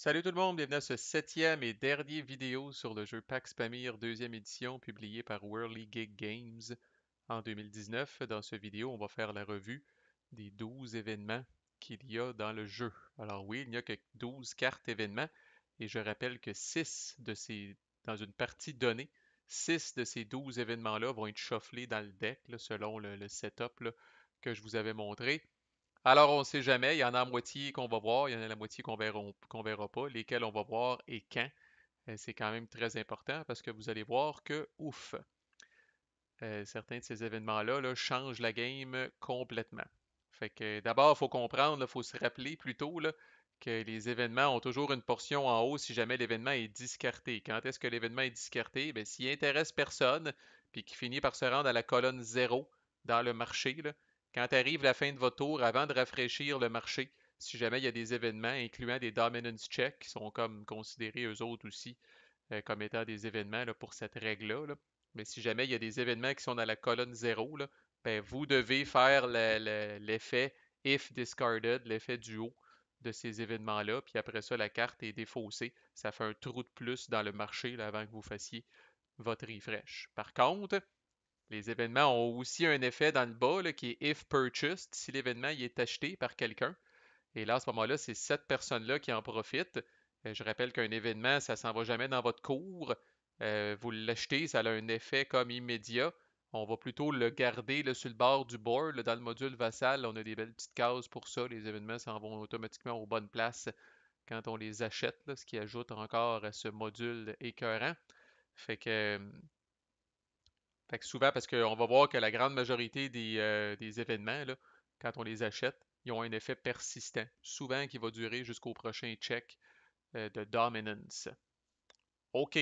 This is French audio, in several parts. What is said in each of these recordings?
Salut tout le monde, bienvenue à ce septième et dernier vidéo sur le jeu Pax Pamir deuxième édition publié par Whirligig Games en 2019. Dans ce vidéo, on va faire la revue des 12 événements qu'il y a dans le jeu. Alors oui, il n'y a que 12 cartes événements et je rappelle que 6 de ces, dans une partie donnée, 6 de ces 12 événements-là vont être shufflés dans le deck là, selon le setup là, que je vous avais montré. Alors, on ne sait jamais. Il y en a la moitié qu'on va voir, il y en a la moitié qu'on verra pas. Lesquels on va voir et quand. C'est quand même très important parce que vous allez voir que, ouf, certains de ces événements-là là, changent la game complètement. Fait que d'abord, il faut comprendre, il faut se rappeler plutôt là, que les événements ont toujours une portion en haut si jamais l'événement est discarté. Quand est-ce que l'événement est discarté? Bien, s'il intéresse personne, puis qu'il finit par se rendre à la colonne zéro dans le marché, là, quand arrive la fin de votre tour, avant de rafraîchir le marché, si jamais il y a des événements, incluant des dominance checks, qui sont comme considérés eux autres aussi comme étant des événements là, pour cette règle-là, là. Mais si jamais il y a des événements qui sont dans la colonne zéro, là, ben, vous devez faire l'effet if discarded, l'effet du haut de ces événements-là. Puis après ça, la carte est défaussée. Ça fait un trou de plus dans le marché là, avant que vous fassiez votre refresh. Par contre, les événements ont aussi un effet dans le bas là, qui est if purchased, si l'événement il est acheté par quelqu'un. Et là, à ce moment-là, c'est cette personne-là qui en profite. Je rappelle qu'un événement, ça s'en va jamais dans votre cours. Vous l'achetez, ça a un effet comme immédiat. On va plutôt le garder là, sur le bord du board. Là, dans le module vassal, on a des belles petites cases pour ça. Les événements s'en vont automatiquement aux bonnes places quand on les achète, là, ce qui ajoute encore à ce module écœurant. Fait que, euh, fait que souvent, parce qu'on va voir que la grande majorité des événements, là, quand on les achète, ils ont un effet persistant, souvent qui va durer jusqu'au prochain check de dominance. OK.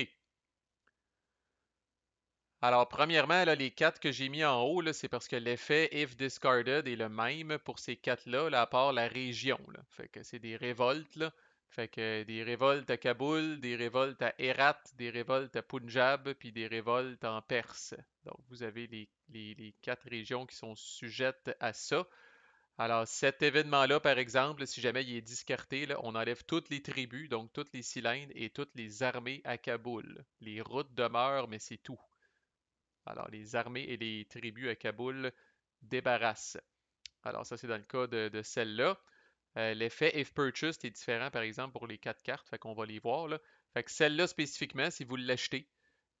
Alors, premièrement, là, les quatre que j'ai mis en haut, là, c'est parce que l'effet if discarded est le même pour ces quatre-là, là, à part la région. Là. Fait que c'est des révoltes, là. Fait que des révoltes à Kaboul, des révoltes à Herat, des révoltes à Punjab, puis des révoltes en Perse. Donc, vous avez les quatre régions qui sont sujettes à ça. Alors, cet événement-là, par exemple, si jamais il est discarté, là, on enlève toutes les tribus, donc toutes les cylindres et toutes les armées à Kaboul. Les routes demeurent, mais c'est tout. Alors, les armées et les tribus à Kaboul débarrassent. Alors, ça, c'est dans le cas de celle-là. L'effet if purchased est différent, par exemple, pour les quatre cartes, fait qu'on va les voir, là. Fait que celle-là, spécifiquement, si vous l'achetez,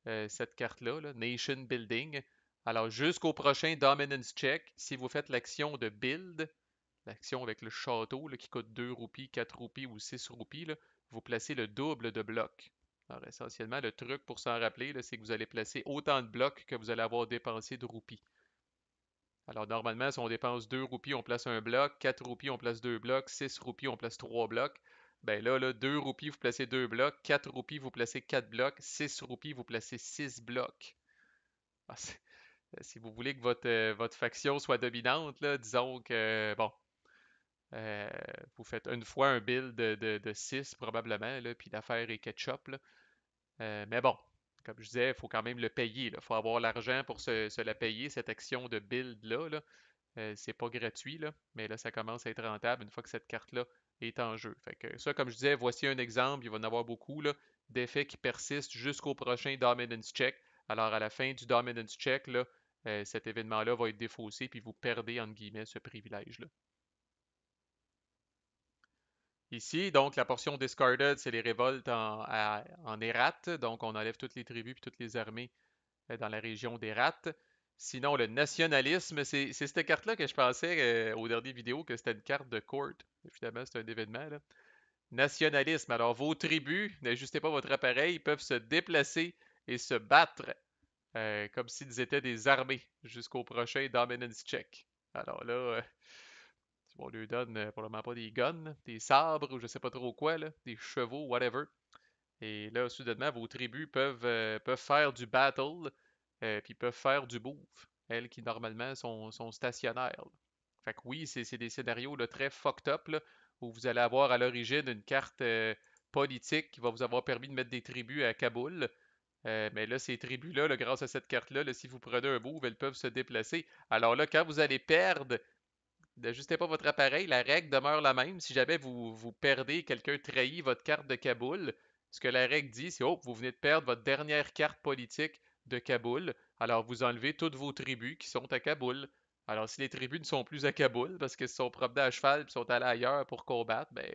cette carte-là, là, Nation Building, alors jusqu'au prochain Dominance Check, si vous faites l'action de Build, l'action avec le château là, qui coûte 2 roupies, 4 roupies ou 6 roupies, là, vous placez le double de blocs. Alors, essentiellement, le truc pour s'en rappeler, là, c'est que vous allez placer autant de blocs que vous allez avoir dépensé de roupies. Alors, normalement, si on dépense 2 roupies, on place un bloc, 4 roupies, on place 2 blocs, 6 roupies, on place 3 blocs. Ben là, 2 roupies, vous placez 2 blocs, 4 roupies, vous placez 4 blocs, 6 roupies, vous placez 6 blocs. Ah, si vous voulez que votre faction soit dominante, là, disons que, bon, Euh, vous faites une fois un build de 6 probablement, là, puis l'affaire est ketchup. Là. Mais bon, comme je disais, il faut quand même le payer. Il faut avoir l'argent pour se la payer, cette action de build-là. Là. C'est pas gratuit, là, mais là, ça commence à être rentable une fois que cette carte-là est en jeu. Fait que ça, comme je disais, voici un exemple, il va y en avoir beaucoup, là, d'effets qui persistent jusqu'au prochain Dominance Check. Alors, à la fin du Dominance Check, là, cet événement-là va être défaussé, puis vous perdez, entre guillemets, ce privilège-là. Ici, donc, la portion discarded, c'est les révoltes en Hérat. Donc, on enlève toutes les tribus et toutes les armées dans la région d'Hérat. Sinon, le nationalisme, c'est cette carte-là que je pensais aux dernières vidéos que c'était une carte de court. Finalement, c'est un événement, là. Nationalisme. Alors, vos tribus, n'ajustez pas votre appareil, peuvent se déplacer et se battre comme s'ils étaient des armées jusqu'au prochain Dominance Check. Alors là, on lui donne probablement pas des guns, des sabres ou je sais pas trop quoi, là, des chevaux, whatever. Et là, soudainement, vos tribus peuvent faire du battle, puis peuvent faire du move. Elles qui normalement sont stationnaires. Là. Fait que oui, c'est des scénarios là, très fucked up, là, où vous allez avoir à l'origine une carte politique qui va vous avoir permis de mettre des tribus à Kaboul. Mais là, ces tribus-là, là, grâce à cette carte-là, là, si vous prenez un move, elles peuvent se déplacer. Alors là, quand vous allez perdre n'ajustez pas votre appareil, la règle demeure la même. Si jamais vous perdez, quelqu'un trahit votre carte de Kaboul, ce que la règle dit, c'est oh, vous venez de perdre votre dernière carte politique de Kaboul, alors vous enlevez toutes vos tribus qui sont à Kaboul. Alors si les tribus ne sont plus à Kaboul parce qu'ils se sont promenés à cheval et sont allés ailleurs pour combattre, ben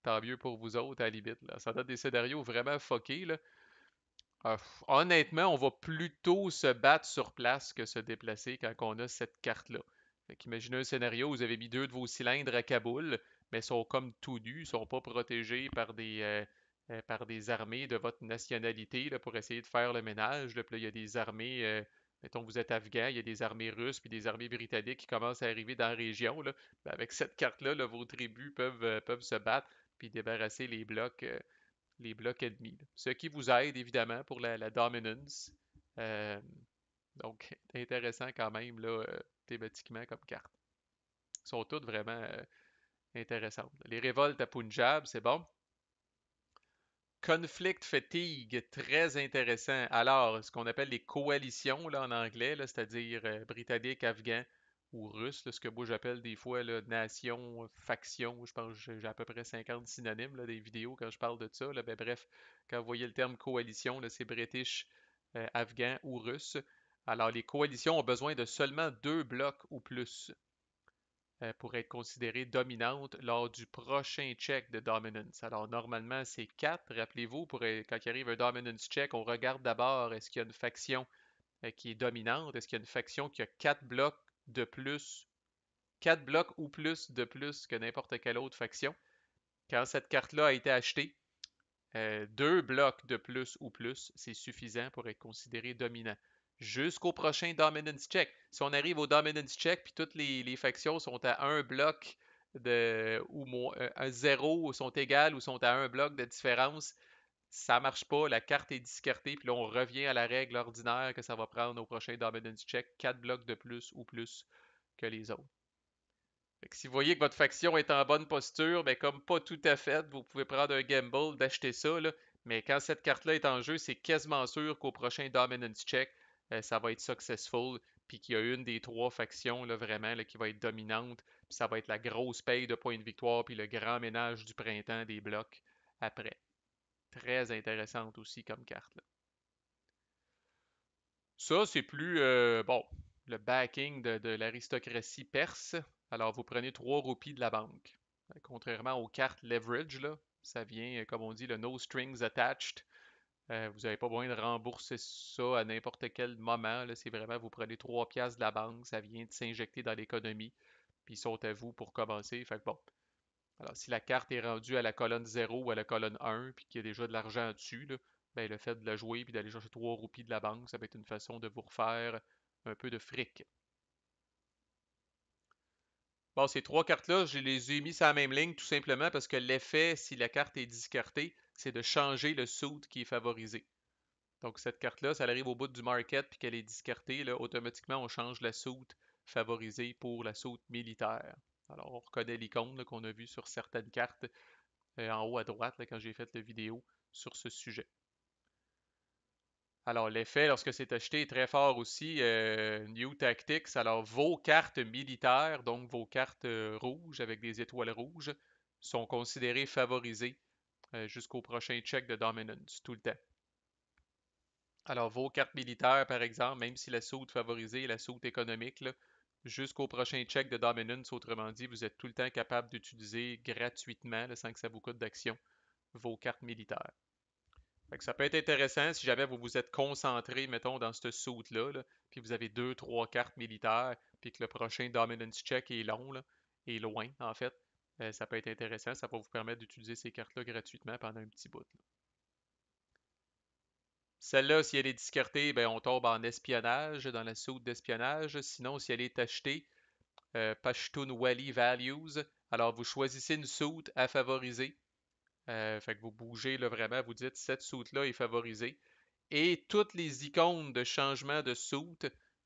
tant mieux pour vous autres à la limite. Là. Ça donne des scénarios vraiment fuckés. Là. Honnêtement, on va plutôt se battre sur place que se déplacer quand on a cette carte-là. Imaginez un scénario où vous avez mis deux de vos cylindres à Kaboul, mais sont comme tout nus, sont pas protégés par des armées de votre nationalité là, pour essayer de faire le ménage. Là. Puis là, il y a des armées, mettons que vous êtes afghan, il y a des armées russes puis des armées britanniques qui commencent à arriver dans la région. Là. Ben, avec cette carte-là, là, vos tribus peuvent se battre puis débarrasser les blocs ennemis. Là. Ce qui vous aide évidemment pour la dominance. Euh, donc, intéressant quand même là, thématiquement comme carte. Ils sont toutes vraiment intéressantes. Les révoltes à Punjab, c'est bon. Conflict fatigue, très intéressant. Alors, ce qu'on appelle les coalitions là, en anglais, là, c'est-à-dire britannique, afghan ou russe, là, ce que moi j'appelle des fois là, nation, faction. Je pense que j'ai à peu près 50 synonymes là, des vidéos quand je parle de ça. Là. Ben, bref, quand vous voyez le terme coalition, là, c'est british, afghan ou russe. Alors, les coalitions ont besoin de seulement deux blocs ou plus pour être considérée dominante lors du prochain check de dominance. Alors, normalement, c'est 4. Rappelez-vous, quand il arrive un dominance check, on regarde d'abord est-ce qu'il y a une faction qui est dominante, est-ce qu'il y a une faction qui a 4 blocs de plus, 4 blocs ou plus de plus que n'importe quelle autre faction. Quand cette carte-là a été achetée, 2 blocs de plus ou plus, c'est suffisant pour être considéré dominant. Jusqu'au prochain Dominance Check. Si on arrive au Dominance Check, puis toutes les factions sont à un bloc ou à 0 sont égales ou sont à un bloc de différence, ça marche pas, la carte est discartée, puis là on revient à la règle ordinaire que ça va prendre au prochain Dominance Check, 4 blocs de plus ou plus que les autres. Si vous voyez que votre faction est en bonne posture, ben comme pas tout à fait, vous pouvez prendre un gamble d'acheter ça. Là. Mais quand cette carte-là est en jeu, c'est quasiment sûr qu'au prochain Dominance Check, ça va être successful, puis qu'il y a une des trois factions là, vraiment là, qui va être dominante, puis ça va être la grosse paye de points de victoire, puis le grand ménage du printemps des blocs après. Très intéressante aussi comme carte. Là. Ça, c'est plus, bon, le backing de l'aristocratie perse. Alors, vous prenez 3 roupies de la banque. Contrairement aux cartes leverage, là, ça vient, comme on dit, le no strings attached. Vous n'avez pas besoin de rembourser ça à n'importe quel moment. Là. C'est vraiment, vous prenez 3 piastres de la banque, ça vient de s'injecter dans l'économie, puis ils sont à vous pour commencer. Fait que bon. Alors, si la carte est rendue à la colonne 0 ou à la colonne 1, puis qu'il y a déjà de l'argent dessus, là, ben, le fait de la jouer puis d'aller chercher 3 roupies de la banque, ça va être une façon de vous refaire un peu de fric. Bon, ces 3 cartes-là, je les ai mis sur la même ligne tout simplement parce que l'effet, si la carte est discartée, c'est de changer le suit qui est favorisé. Donc, cette carte-là, si elle arrive au bout du market puis qu'elle est discartée, là, automatiquement, on change la suit favorisée pour la suit militaire. Alors, on reconnaît l'icône qu'on a vu sur certaines cartes en haut à droite là, quand j'ai fait la vidéo sur ce sujet. Alors, l'effet, lorsque c'est acheté, est très fort aussi. New Tactics. Alors, vos cartes militaires, donc vos cartes rouges avec des étoiles rouges, sont considérées favorisées jusqu'au prochain check de Dominance, tout le temps. Alors, vos cartes militaires, par exemple, même si la soute favorisée est la soute économique, jusqu'au prochain check de Dominance, autrement dit, vous êtes tout le temps capable d'utiliser gratuitement, là, sans que ça vous coûte d'action, vos cartes militaires. Fait que ça peut être intéressant si jamais vous vous êtes concentré, mettons, dans ce suit-là, là, puis vous avez 2, 3 cartes militaires, puis que le prochain Dominance Check est long, là, est loin, en fait. Ça peut être intéressant, ça va vous permettre d'utiliser ces cartes-là gratuitement pendant un petit bout. Là. Celle-là, si elle est discartée, ben, on tombe en espionnage, dans la soude d'espionnage. Sinon, si elle est achetée, Pashtun Wali Values, alors vous choisissez une soude à favoriser. Fait que vous bougez là, vraiment, vous dites cette soude-là est favorisée. Et toutes les icônes de changement de suit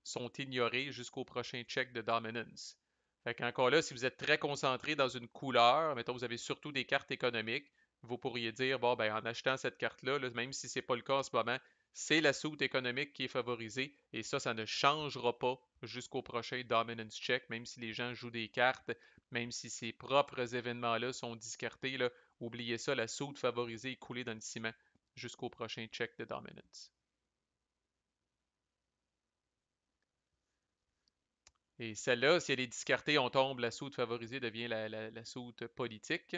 sont ignorées jusqu'au prochain check de dominance. Fait qu'encore là, si vous êtes très concentré dans une couleur, mettons vous avez surtout des cartes économiques, vous pourriez dire, bon, ben, en achetant cette carte-là, là, même si c'est pas le cas en ce moment, c'est la suite économique qui est favorisée et ça ne changera pas jusqu'au prochain Dominance Check, même si les gens jouent des cartes, même si ces propres événements-là sont discartés, là, oubliez ça, la soude favorisée est coulée dans le ciment jusqu'au prochain check de Dominance. Et celle-là, si elle est discartée, on tombe, la soude favorisée devient la soude politique.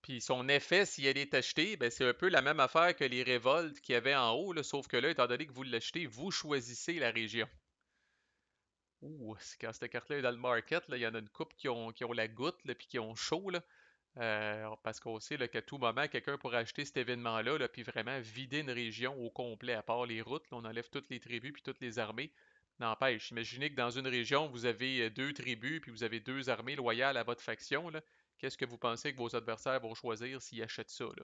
Puis son effet, si elle est achetée, ben c'est un peu la même affaire que les révoltes qu'il y avait en haut, là, sauf que là, étant donné que vous l'achetez, vous choisissez la région. Ouh, quand cette carte-là est dans le market, là, il y en a une couple qui ont la goutte, là, puis qui ont chaud, là. Parce qu'on sait là, qu'à tout moment, quelqu'un pourrait acheter cet événement-là, là, puis vraiment vider une région au complet, à part les routes. Là, on enlève toutes les tribus puis toutes les armées. N'empêche, imaginez que dans une région, vous avez deux tribus, puis vous avez deux armées loyales à votre faction. Là. Qu'est-ce que vous pensez que vos adversaires vont choisir s'ils achètent ça? Là?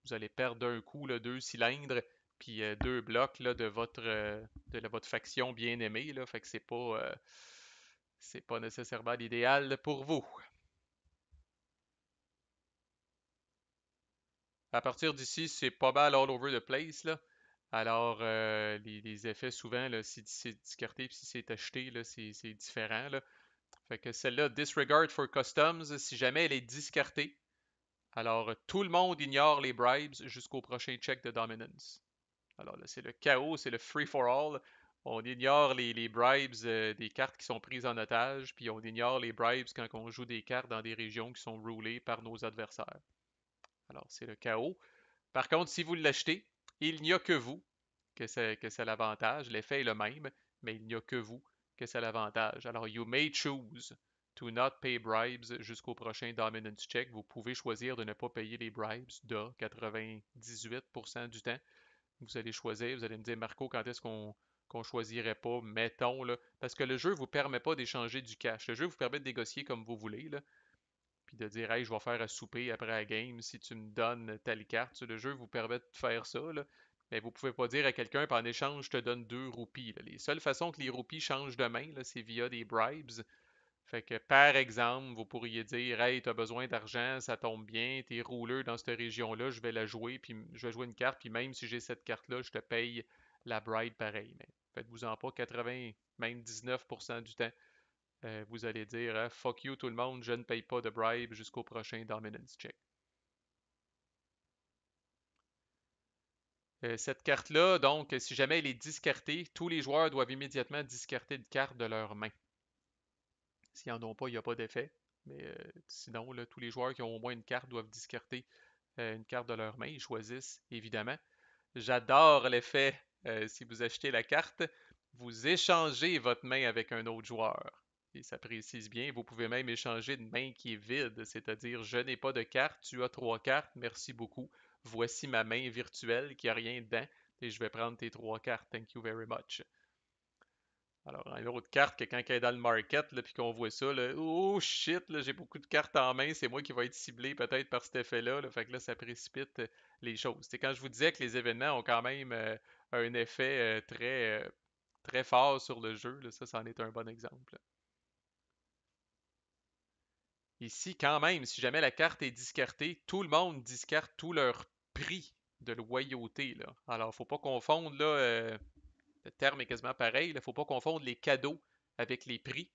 Vous allez perdre d'un coup là, deux cylindres, puis deux blocs là, de votre faction bien aimée. Là. Fait que c'est pas nécessairement l'idéal pour vous. À partir d'ici, c'est pas mal all over the place, là. Alors, les effets, souvent, là, si c'est discarté puis si c'est acheté, là, c'est différent, là. Fait que celle-là, Disregard for Customs, si jamais elle est discartée, alors tout le monde ignore les bribes jusqu'au prochain check de Dominance. Alors là, c'est le chaos, c'est le free-for-all. On ignore les bribes des cartes qui sont prises en otage, puis on ignore les bribes quand on joue des cartes dans des régions qui sont rulées par nos adversaires. Alors, c'est le chaos. Par contre, si vous l'achetez, il n'y a que vous que c'est l'avantage. L'effet est le même, mais il n'y a que vous que c'est l'avantage. Alors, you may choose to not pay bribes jusqu'au prochain Dominance Check. Vous pouvez choisir de ne pas payer les bribes de 98% du temps. Vous allez choisir, vous allez me dire, Marco, quand est-ce qu'on choisirait pas, mettons, là, parce que le jeu ne vous permet pas d'échanger du cash. Le jeu vous permet de négocier comme vous voulez, là, puis de dire, hey, je vais faire un souper après la game si tu me donnes telle carte. Le jeu vous permet de faire ça, là. Mais vous pouvez pas dire à quelqu'un, puis en échange, je te donne 2 roupies. Là. Les seules façons que les roupies changent de main, là, c'est via des bribes. Fait que, par exemple, vous pourriez dire, hey, tu as besoin d'argent, ça tombe bien, tu es rouleur dans cette région-là, je vais la jouer, puis je vais jouer une carte, puis même si j'ai cette carte-là, je te paye la bribe pareil. Mais faites-vous-en pas, 80, même 19% du temps, vous allez dire fuck you tout le monde, je ne paye pas de bribe jusqu'au prochain Dominance Check. Cette carte-là, donc, si jamais elle est discartée, tous les joueurs doivent immédiatement discarter une carte de leur main. S'ils n'en ont pas, il n'y a pas d'effet. Mais sinon, là, tous les joueurs qui ont au moins une carte doivent discarter une carte de leur main. Ils choisissent, évidemment. J'adore l'effet, si vous achetez la carte, vous échangez votre main avec un autre joueur. Et ça précise bien, vous pouvez même échanger une main qui est vide, c'est-à-dire je n'ai pas de carte, tu as 3 cartes, merci beaucoup. Voici ma main virtuelle qui a rien dedans et je vais prendre tes 3 cartes. Thank you very much. Alors, une autre carte que quand elle est dans le market, là, puis qu'on voit ça, là, oh shit, là, j'ai beaucoup de cartes en main, c'est moi qui vais être ciblé peut-être par cet effet-là. Là, fait que là, ça précipite les choses. C'est quand je vous disais que les événements ont quand même un effet très fort sur le jeu, là, ça, c'en est un bon exemple. Ici, quand même, si jamais la carte est discartée, tout le monde discarte tout leur prix de loyauté. Là. Alors, faut pas confondre là, le terme est quasiment pareil. Il ne faut pas confondre les cadeaux avec les prix,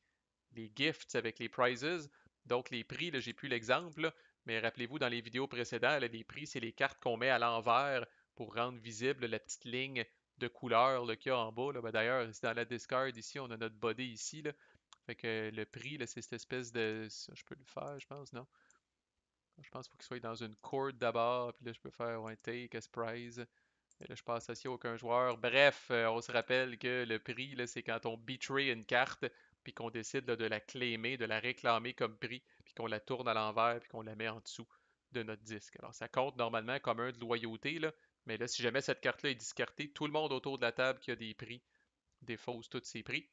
les gifts avec les prizes. Donc, les prix, là, j'ai plus l'exemple, là, mais rappelez-vous, dans les vidéos précédentes, là, les prix, c'est les cartes qu'on met à l'envers pour rendre visible la petite ligne de couleur qu'il y a en bas. Là. Ben, d'ailleurs, c'est dans la discard ici, on a notre body ici. Là. Fait que le prix, là, c'est cette espèce de. Ça, je peux le faire, je pense, non? Je pense qu'il faut qu'il soit dans une corde d'abord, puis là, je peux faire un take as prize. Et là, je passe associé à aucun joueur. Bref, on se rappelle que le prix, là, c'est quand on betray une carte, puis qu'on décide là, de la claimer, de la réclamer comme prix, puis qu'on la tourne à l'envers, puis qu'on la met en dessous de notre disque. Alors, ça compte normalement comme un de loyauté, là, mais là, si jamais cette carte-là est discartée, tout le monde autour de la table qui a des prix défausse tous ses prix.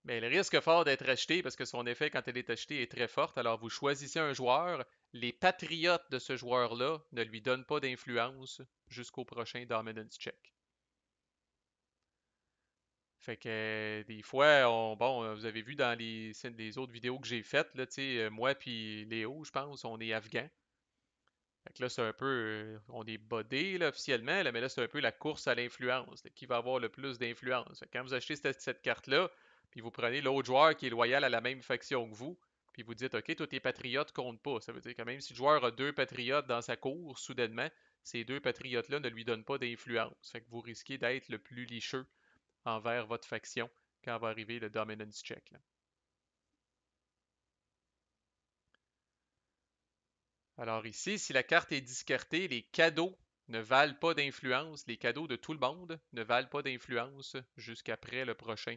Mais elle risque fort d'être achetée parce que son effet quand elle est achetée est très forte. Alors vous choisissez un joueur, les patriotes de ce joueur-là ne lui donnent pas d'influence jusqu'au prochain Dominance Check. Fait que des fois, bon, vous avez vu dans les autres vidéos que j'ai faites, là, moi puis Léo, je pense, on est afghans. Fait que là, c'est un peu, on est bodé là, officiellement, là, mais là, c'est un peu la course à l'influence, là, qui va avoir le plus d'influence. Fait que quand vous achetez cette carte-là, puis vous prenez l'autre joueur qui est loyal à la même faction que vous, puis vous dites, OK, toi, tes patriotes comptent pas. Ça veut dire que même si le joueur a deux patriotes dans sa cour, soudainement, ces deux patriotes-là ne lui donnent pas d'influence. Fait que vous risquez d'être le plus licheux envers votre faction quand va arriver le dominance check, là. Alors ici, si la carte est discartée, les cadeaux ne valent pas d'influence. Les cadeaux de tout le monde ne valent pas d'influence jusqu'après le prochain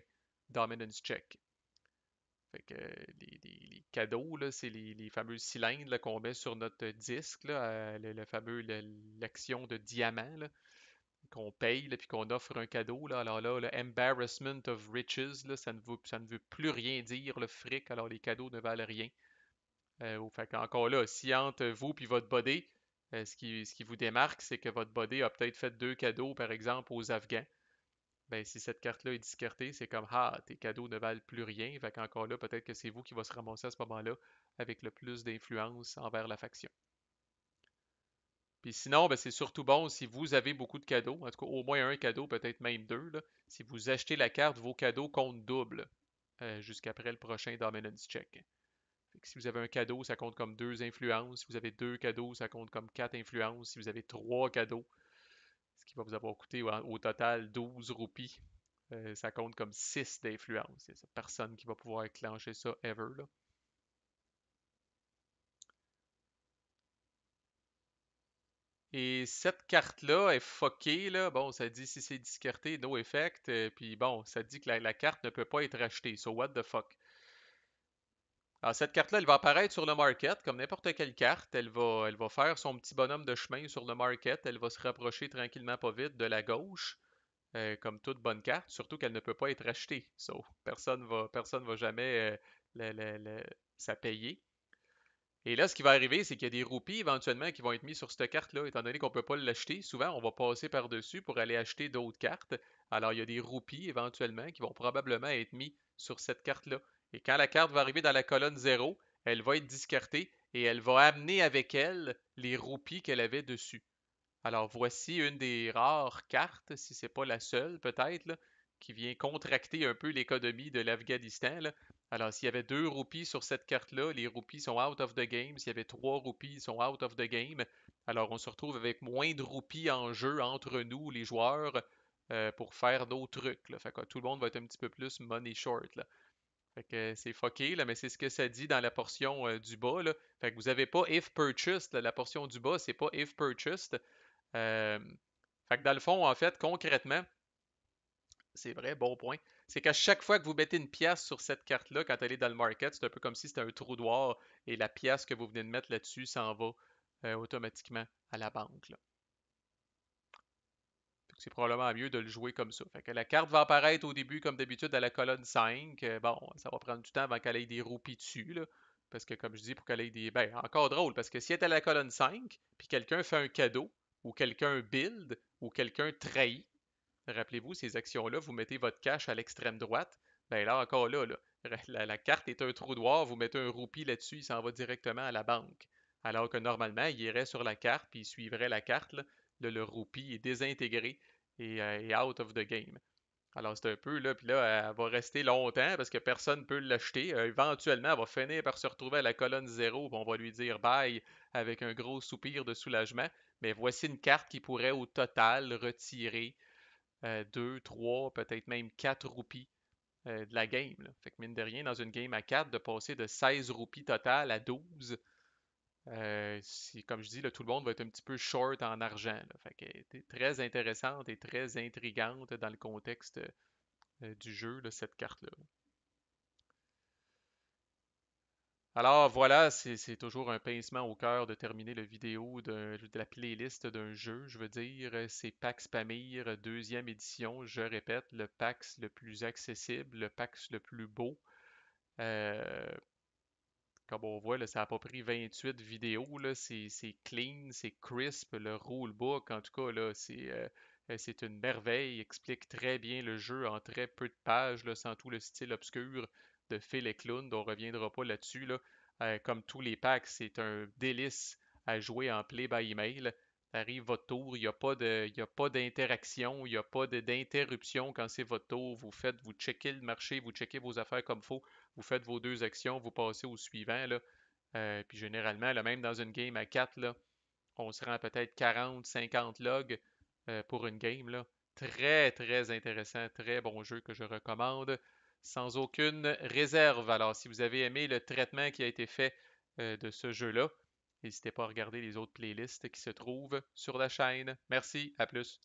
Dominance Check. Fait que les cadeaux, là, c'est les fameux cylindres là, qu'on met sur notre disque, là, le fameux l'action de diamant là, qu'on paye puis qu'on offre un cadeau. Là. Alors là, le embarrassment of riches, là, ça ne veut plus rien dire, le fric. Alors les cadeaux ne valent rien. Fait qu'encore là, si entre vous et votre body, ce qui vous démarque, c'est que votre body a peut-être fait deux cadeaux, par exemple, aux Afghans. Ben, si cette carte-là est discartée, c'est comme ah, tes cadeaux ne valent plus rien. Fait qu'encore là, peut-être que c'est vous qui va se ramasser à ce moment-là avec le plus d'influence envers la faction. Puis sinon, ben, c'est surtout bon si vous avez beaucoup de cadeaux, en tout cas au moins un cadeau, peut-être même deux. Là. Si vous achetez la carte, vos cadeaux comptent double jusqu'après le prochain Dominance Check. Fait que si vous avez un cadeau, ça compte comme deux influences. Si vous avez deux cadeaux, ça compte comme quatre influences. Si vous avez trois cadeaux, ce qui va vous avoir coûté au total 12 roupies, ça compte comme 6 d'influence. Il n'y a personne qui va pouvoir enclencher ça ever. Là. Et cette carte-là est fuckée. Là. Bon, ça dit si c'est discarté, no effect. Puis bon, ça dit que la carte ne peut pas être achetée. So what the fuck? Alors, cette carte-là, elle va apparaître sur le market comme n'importe quelle carte. Elle va faire son petit bonhomme de chemin sur le market. Elle va se rapprocher tranquillement pas vite de la gauche, comme toute bonne carte, surtout qu'elle ne peut pas être achetée. So, personne va jamais sa payer. Et là, ce qui va arriver, c'est qu'il y a des roupies éventuellement qui vont être mis sur cette carte-là, étant donné qu'on ne peut pas l'acheter. Souvent, on va passer par-dessus pour aller acheter d'autres cartes. Alors, il y a des roupies éventuellement qui vont probablement être mis sur cette carte-là. Et quand la carte va arriver dans la colonne 0, elle va être discartée et elle va amener avec elle les roupies qu'elle avait dessus. Alors, voici une des rares cartes, si c'est pas la seule peut-être, là, qui vient contracter un peu l'économie de l'Afghanistan. Là. Alors, s'il y avait deux roupies sur cette carte-là, les roupies sont out of the game. S'il y avait trois roupies, ils sont out of the game. Alors, on se retrouve avec moins de roupies en jeu entre nous, les joueurs, pour faire nos trucs. Là. Fait que tout le monde va être un petit peu plus money short. Là. Fait que c'est fucké, là, mais c'est ce que ça dit dans la portion du bas. Là. Fait que vous n'avez pas if purchased. Là. La portion du bas, c'est pas if purchased. Euh, Fait que dans le fond, en fait, concrètement, c'est vrai, bon point, c'est qu'à chaque fois que vous mettez une pièce sur cette carte-là, quand elle est dans le market, c'est un peu comme si c'était un trou noir et la pièce que vous venez de mettre là-dessus s'en va automatiquement à la banque. Là. C'est probablement mieux de le jouer comme ça. Fait que la carte va apparaître au début, comme d'habitude, à la colonne 5. Bon, ça va prendre du temps avant qu'elle ait des roupies dessus, là. Parce que, comme je dis, pour qu'elle ait des. Ben, encore drôle, parce que si elle est à la colonne 5, puis quelqu'un fait un cadeau, ou quelqu'un build, ou quelqu'un trahit, rappelez-vous, ces actions-là, vous mettez votre cash à l'extrême droite. Ben là, encore là, la carte est un trou noir, vous mettez un roupie là-dessus, il s'en va directement à la banque. Alors que normalement, il irait sur la carte, puis il suivrait la carte. Là. Le roupie est désintégré et out of the game. Alors c'est un peu là, puis là, elle va rester longtemps parce que personne ne peut l'acheter. Éventuellement, elle va finir par se retrouver à la colonne 0, puis on va lui dire bye avec un gros soupir de soulagement. Mais voici une carte qui pourrait au total retirer 2, 3, peut-être même 4 roupies de la game. Là. Fait que mine de rien, dans une game à 4, de passer de 16 roupies totales à 12, comme je dis, là, tout le monde va être un petit peu short en argent. Là. Fait que c'est très intéressante et très intrigante dans le contexte du jeu, là, cette carte-là. Alors voilà, c'est toujours un pincement au cœur de terminer la vidéo de la playlist d'un jeu. Je veux dire, c'est Pax Pamir, deuxième édition. Je répète, le Pax le plus accessible, le Pax le plus beau. Euh, Comme on voit, là, ça n'a pas pris 28 vidéos. Là, c'est clean, c'est crisp. Le rulebook, en tout cas, là, c'est une merveille. Il explique très bien le jeu en très peu de pages, là, sans tout le style obscur de Phil Eklund. On ne reviendra pas là-dessus. Là. Comme tous les packs, c'est un délice à jouer en play by email. Arrive votre tour, il y a pas d'interaction, il n'y a pas d'interruption quand c'est votre tour. Vous checkez le marché, vous checkez vos affaires comme il faut, vous faites vos deux actions, vous passez au suivant. Là. Puis généralement, là, même dans une game à 4, là, on se rend peut-être 40, 50 logs pour une game. Là. Très, très intéressant, très bon jeu que je recommande sans aucune réserve. Alors, si vous avez aimé le traitement qui a été fait de ce jeu-là, n'hésitez pas à regarder les autres playlists qui se trouvent sur la chaîne. Merci, à plus.